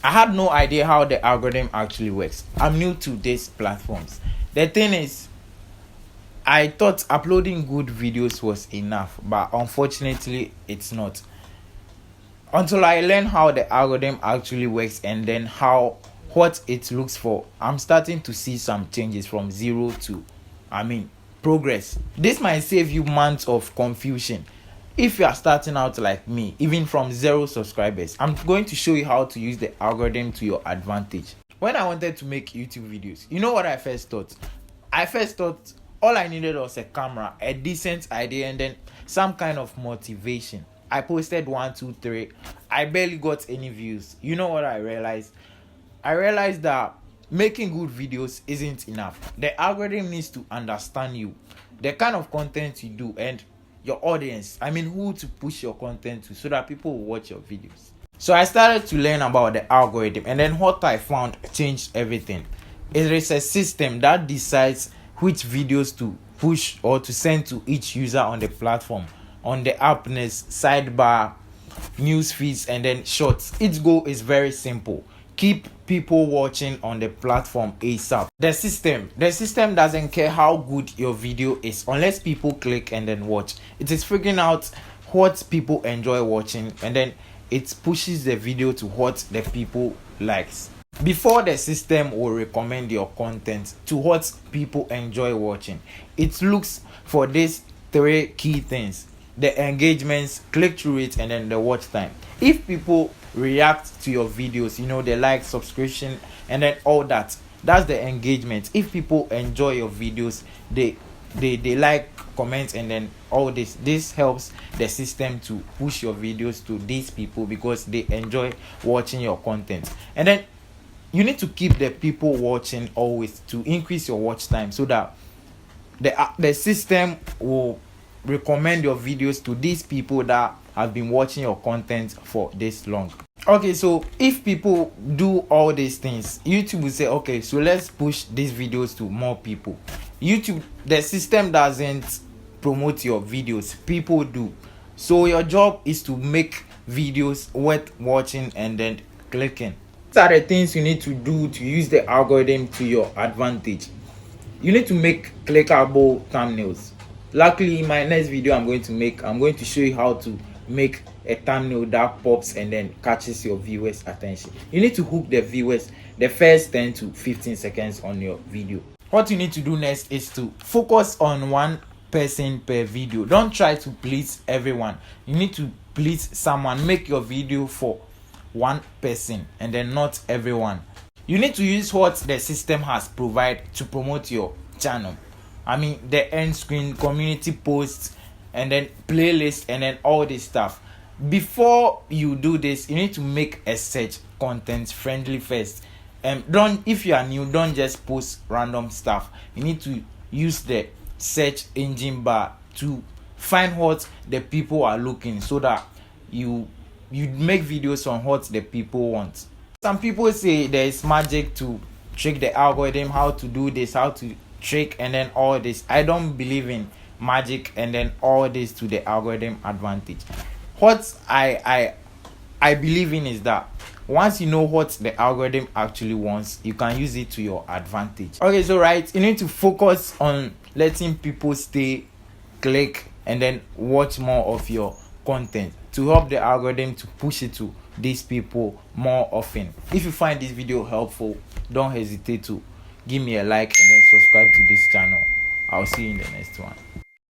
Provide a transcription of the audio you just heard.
I had no idea how the algorithm actually works. I'm new to these platforms. The thing is, I thought uploading good videos was enough, but unfortunately it's not. Until I learn how the algorithm actually works and then how what it looks for, I'm starting to see some changes from zero to progress. This might save you months of confusion. If you are starting out like me, even from 0 subscribers, I'm going to show you how to use the algorithm to your advantage. When I wanted to make YouTube videos, you know what I first thought? I first thought all I needed was a camera, a decent idea, and then some kind of motivation. I posted 1, 2, 3. I barely got any views. You know what I realized? I realized that making good videos isn't enough. The algorithm needs to understand you, the kind of content you do, and your audience. Who to push your content to so that people will watch your videos. So I started to learn about the algorithm, and then what I found changed everything. It is a system that decides which videos to push or to send to each user on the platform, on the appness, sidebar, news feeds, and then shorts. Its goal is very simple: keep people watching on the platform ASAP. The system doesn't care how good your video is unless people click and then watch. It is figuring out what people enjoy watching, and then it pushes the video to what the people likes. Before the system will recommend your content to what people enjoy watching, it looks for these 3 key things: the engagements, click-through rate, and then the watch time. If people react to your videos, they like, subscription, and then all that, that's the engagement. If people enjoy your videos, they like, comment, and then all this helps the system to push your videos to these people because they enjoy watching your content. And then you need to keep the people watching always to increase your watch time so that the system will recommend your videos to these people that have been watching your content for this long. Okay, so if people do all these things, YouTube will say, okay, so let's push these videos to more people. The system doesn't promote your videos, people do. So your job is to make videos worth watching and then clicking. These are the things you need to do to use the algorithm to your advantage. You need to make clickable thumbnails. Luckily, in my next video I'm going to show you how to make a thumbnail that pops and then catches your viewers' attention. You need to hook the viewers the first 10 to 15 seconds on your video. What you need to do next is to focus on one person per video. Don't try to please everyone. You need to please someone. Make your video for one person and then not everyone. You need to use what the system has provided to promote your channel. The end screen, community posts, and then playlist, and then all this stuff. Before you do this, you need to make a search content friendly first. If you are new, don't just post random stuff. You need to use the search engine bar to find what the people are looking, so that you make videos on what the people want. Some people say there is magic to trick the algorithm, how to do this, how to trick, and then all this. I don't believe in magic and then all this to the algorithm advantage. What I believe in is that once you know what the algorithm actually wants, you can use it to your advantage. Okay, so you need to focus on letting people stay, click, and then watch more of your content to help the algorithm to push it to these people more often. If you find this video helpful, don't hesitate to give me a like and then subscribe to this channel. I'll see you in the next one.